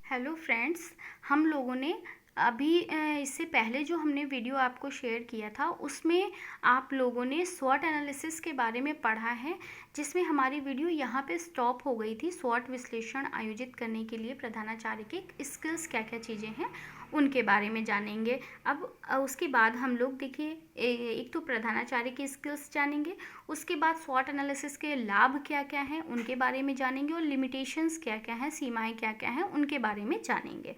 Hello friends, हम लोगों ने अभी इससे पहले जो हमने वीडियो आपको शेयर किया था उसमें आप लोगों ने स्वॉट एनालिसिस के बारे में पढ़ा है, जिसमें हमारी वीडियो यहाँ पे स्टॉप हो गई थी। स्वॉट विश्लेषण आयोजित करने के लिए प्रधानाचार्य के स्किल्स क्या क्या चीज़ें हैं उनके बारे में जानेंगे। अब उसके बाद हम लोग देखिए एक तो प्रधानाचार्य की स्किल्स जानेंगे, उसके बाद स्वॉट एनालिसिस के लाभ क्या क्या हैं उनके बारे में जानेंगे और लिमिटेशंस क्या क्या हैं, सीमाएं क्या क्या हैं उनके बारे में जानेंगे।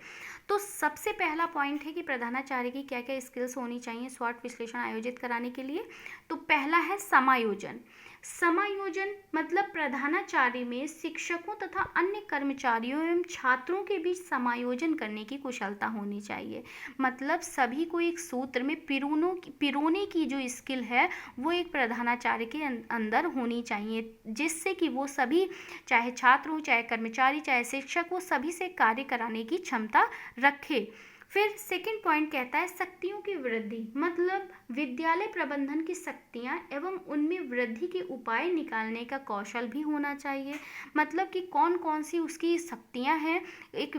तो सबसे पहला पॉइंट है कि प्रधानाचार्य की क्या क्या स्किल्स होनी चाहिए स्वॉट विश्लेषण आयोजित कराने के लिए। तो पहला है समायोजन। समायोजन मतलब प्रधानाचार्य में शिक्षकों तथा अन्य कर्मचारियों एवं छात्रों के बीच समायोजन करने की कुशलता होनी चाहिए। मतलब सभी को एक सूत्र में पिरोने की जो स्किल है वो एक प्रधानाचार्य के अंदर होनी चाहिए, जिससे कि वो सभी, चाहे छात्र हो, चाहे कर्मचारी, चाहे शिक्षक हो, सभी से कार्य कराने की क्षमता रखे। फिर सेकंड पॉइंट कहता है शक्तियों की वृद्धि। मतलब विद्यालय प्रबंधन की शक्तियां एवं उनमें वृद्धि के उपाय निकालने का कौशल भी होना चाहिए। मतलब कि कौन कौन सी उसकी शक्तियां हैं, एक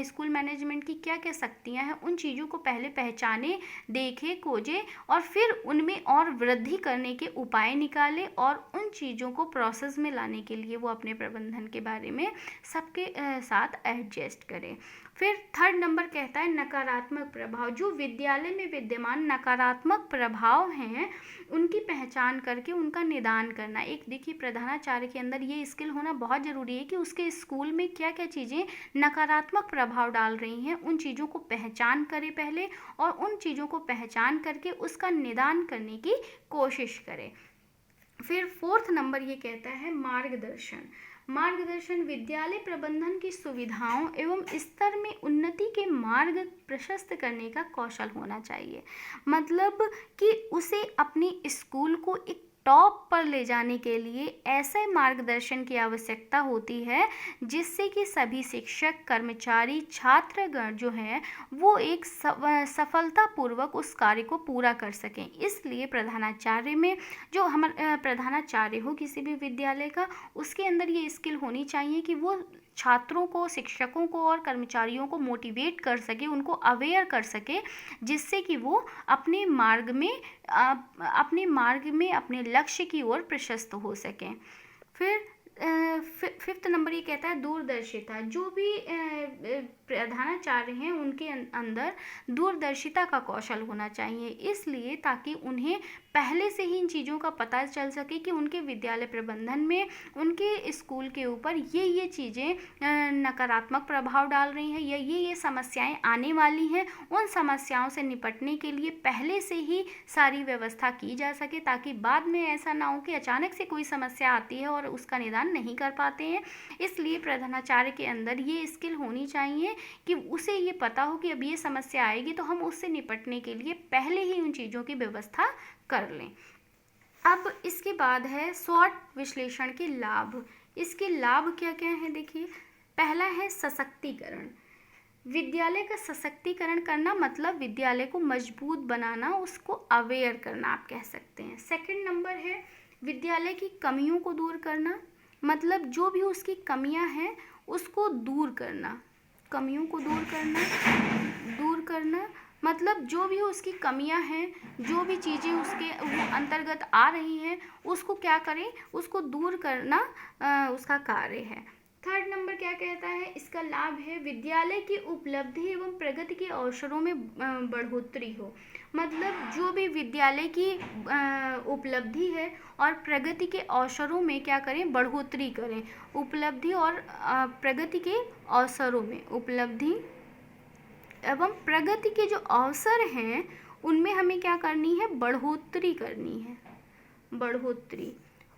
स्कूल मैनेजमेंट की क्या क्या शक्तियां हैं, उन चीज़ों को पहले पहचाने, देखे, खोजे और फिर उनमें और वृद्धि करने के उपाय निकाले और उन चीज़ों को प्रोसेस में लाने के लिए वो अपने प्रबंधन के बारे में सबके साथ एडजस्ट करें। फिर थर्ड नंबर कहता है नकारात्मक प्रभाव। जो विद्यालय में विद्यमान नकारात्मक प्रभाव हैं उनकी पहचान करके उनका निदान करना। एक देखिए प्रधानाचार्य के अंदर ये स्किल होना बहुत ज़रूरी है कि उसके स्कूल में क्या क्या चीज़ें नकारात्मक प्रभाव डाल रही हैं उन चीज़ों को पहचान करे पहले, और उन चीज़ों को पहचान करके उसका निदान करने की कोशिश करे। फिर फोर्थ नंबर ये कहता है मार्गदर्शन। मार्गदर्शन विद्यालय प्रबंधन की सुविधाओं एवं स्तर में उन्नति के मार्ग प्रशस्त करने का कौशल होना चाहिए। मतलब कि उसे अपने स्कूल को एक टॉप पर ले जाने के लिए ऐसे मार्गदर्शन की आवश्यकता होती है जिससे कि सभी शिक्षक, कर्मचारी, छात्रगण जो हैं वो एक सफलतापूर्वक उस कार्य को पूरा कर सकें। इसलिए प्रधानाचार्य में जो हमारा प्रधानाचार्य हो किसी भी विद्यालय का, उसके अंदर ये स्किल होनी चाहिए कि वो छात्रों को, शिक्षकों को और कर्मचारियों को मोटिवेट कर सके, उनको अवेयर कर सके, जिससे कि वो अपने मार्ग में अपने लक्ष्य की ओर प्रशस्त हो सकें। फिर फिफ्थ नंबर ये कहता है दूरदर्शिता। जो भी प्रधानाचार्य हैं उनके अंदर दूरदर्शिता का कौशल होना चाहिए, इसलिए ताकि उन्हें पहले से ही इन चीज़ों का पता चल सके कि उनके विद्यालय प्रबंधन में, उनके स्कूल के ऊपर ये चीज़ें नकारात्मक प्रभाव डाल रही हैं या ये समस्याएं आने वाली हैं। उन समस्याओं से निपटने के लिए पहले से ही सारी व्यवस्था की जा सके, ताकि बाद में ऐसा ना हो कि अचानक से कोई समस्या आती है और उसका निदान नहीं कर पाते हैं। इसलिए प्रधानाचार्य के अंदर ये स्किल होनी चाहिए कि उसे ये पता हो कि अब ये समस्या आएगी तो हम उससे निपटने के लिए पहले ही उन चीज़ों की व्यवस्था कर लें। अब इसके बाद है स्वॉट विश्लेषण के लाभ। इसके लाभ क्या क्या हैं देखिए। पहला है सशक्तिकरण। विद्यालय का सशक्तिकरण करना मतलब विद्यालय को मजबूत बनाना, उसको अवेयर करना आप कह सकते हैं। सेकंड नंबर है विद्यालय की कमियों को दूर करना। मतलब जो भी उसकी कमियां हैं उसको दूर करना, कमियों को दूर करना मतलब जो भी उसकी कमियां हैं, जो भी चीज़ें उसके अंतर्गत आ रही हैं उसको क्या करें, उसको दूर करना उसका कार्य है। थर्ड नंबर क्या कहता है, इसका लाभ है विद्यालय की उपलब्धि एवं प्रगति के अवसरों में बढ़ोतरी हो। मतलब जो भी विद्यालय की उपलब्धि है और प्रगति के अवसरों में क्या करें, बढ़ोतरी करें। उपलब्धि और प्रगति के अवसरों में, उपलब्धि एवं प्रगति के जो अवसर हैं उनमें हमें क्या करनी है, बढ़ोतरी करनी है, बढ़ोतरी।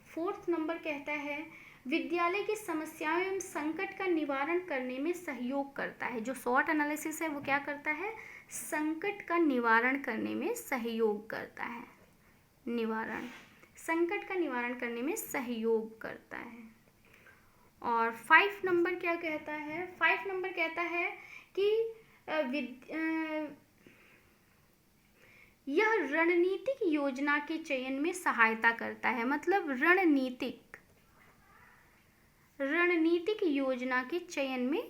फोर्थ नंबर कहता है विद्यालय की समस्याओं एवं संकट का निवारण करने में सहयोग करता है। जो स्वॉट एनालिसिस है वो क्या करता है, संकट का निवारण करने में सहयोग करता है, संकट का निवारण करने में सहयोग करता है। और 5 नंबर क्या कहता है, 5 नंबर कहता है कि यह रणनीतिक योजना के चयन में सहायता करता है। मतलब रणनीतिक योजना के चयन में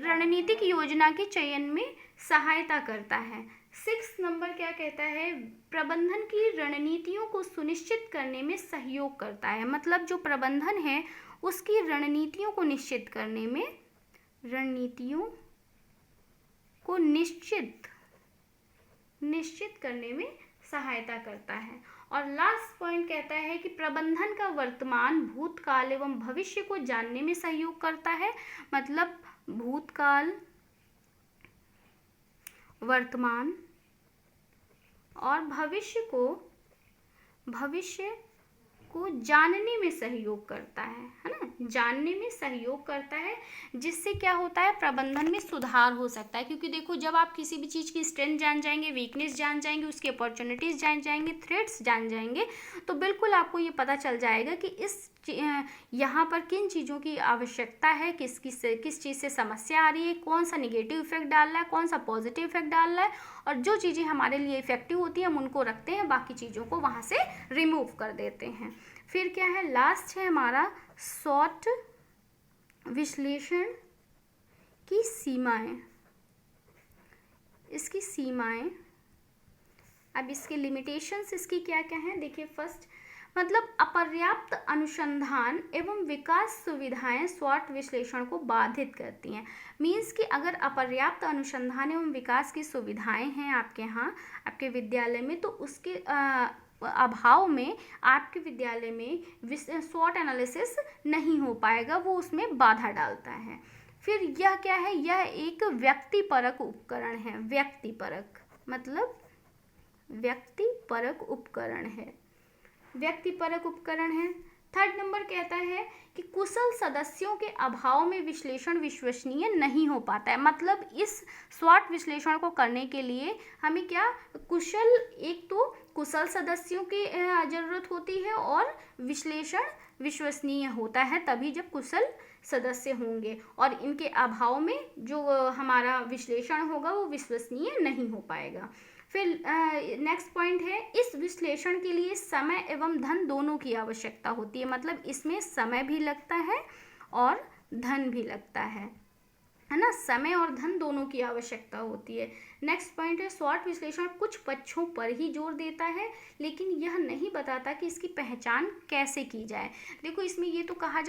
रणनीतिक योजना के चयन में सहायता करता है। 6 नंबर क्या कहता है, प्रबंधन की रणनीतियों को सुनिश्चित करने में सहयोग करता है। मतलब जो प्रबंधन है उसकी रणनीतियों को निश्चित करने में, रणनीतियों को निश्चित करने में सहायता करता है। और लास्ट पॉइंट कहता है कि प्रबंधन का वर्तमान, भूतकाल एवं भविष्य को जानने में सहयोग करता है। मतलब भूतकाल, वर्तमान और भविष्य को जानने में सहयोग करता है ना, जानने में सहयोग करता है, जिससे क्या होता है, प्रबंधन में सुधार हो सकता है। क्योंकि देखो, जब आप किसी भी चीज़ की स्ट्रेंथ जान जाएंगे, वीकनेस जान जाएंगे, उसकी अपॉर्चुनिटीज़ जान जाएंगे, थ्रेट्स जान जाएंगे, तो बिल्कुल आपको ये पता चल जाएगा कि यहाँ पर किन चीज़ों की आवश्यकता है, किस चीज़ से समस्या आ रही है, कौन सा निगेटिव इफेक्ट डाल रहा है, कौन सा पॉजिटिव इफेक्ट डाल रहा है, और जो चीज़ें हमारे लिए इफेक्टिव होती हैं हम उनको रखते हैं, बाकी चीज़ों को वहाँ से रिमूव कर देते हैं। फिर क्या है, लास्ट है हमारा SWOT विश्लेषण की सीमाएं। इसकी सीमाएं, अब इसके लिमिटेशंस इसकी क्या क्या हैं, देखिए। फर्स्ट, मतलब अपर्याप्त अनुसंधान एवं विकास सुविधाएं SWOT विश्लेषण को बाधित करती हैं। मीन्स कि अगर अपर्याप्त अनुसंधान एवं विकास की सुविधाएं हैं आपके यहाँ, आपके विद्यालय में, तो उसके अभाव में आपके विद्यालय में SWOT एनालिसिस नहीं हो पाएगा, वो उसमें बाधा डालता है। फिर यह क्या है, यह एक व्यक्तिपरक उपकरण है। व्यक्तिपरक मतलब व्यक्तिपरक उपकरण है, व्यक्तिपरक उपकरण है। 3rd नंबर कहता है कि कुशल सदस्यों के अभाव में विश्लेषण विश्वसनीय नहीं हो पाता है। मतलब इस SWOT विश्लेषण को करने के लिए हमें क्या, एक तो कुशल सदस्यों की ज़रूरत होती है, और विश्लेषण विश्वसनीय होता है तभी जब कुशल सदस्य होंगे, और इनके अभाव में जो हमारा विश्लेषण होगा वो विश्वसनीय नहीं हो पाएगा। फिर नेक्स्ट पॉइंट है, इस विश्लेषण के लिए समय एवं धन दोनों की आवश्यकता होती है। मतलब इसमें समय भी लगता है और धन भी लगता है ना, समय और धन दोनों की आवश्यकता होती है। नेक्स्ट पॉइंट है, SWOT विश्लेषण कुछ पक्षों पर ही जोर देता है, लेकिन यह नहीं बताता कि इसकी पहचान कैसे की जाए। देखो, इसमें ये तो कहा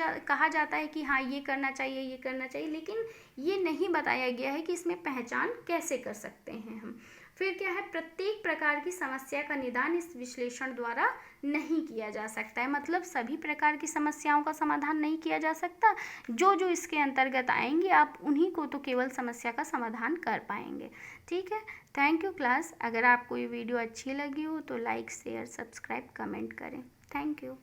जाता है कि हाँ ये करना चाहिए, लेकिन ये नहीं बताया गया है कि इसमें पहचान कैसे कर सकते हैं हम। फिर क्या है, प्रत्येक प्रकार की समस्या का निदान इस विश्लेषण द्वारा नहीं किया जा सकता है। मतलब सभी प्रकार की समस्याओं का समाधान नहीं किया जा सकता, जो इसके अंतर्गत आएंगे आप उन्हीं को तो केवल समस्या का समाधान कर पाएंगे। ठीक है, थैंक यू क्लास। अगर आपको ये वीडियो अच्छी लगी हो तो लाइक, शेयर, सब्सक्राइब, कमेंट करें। Thank you.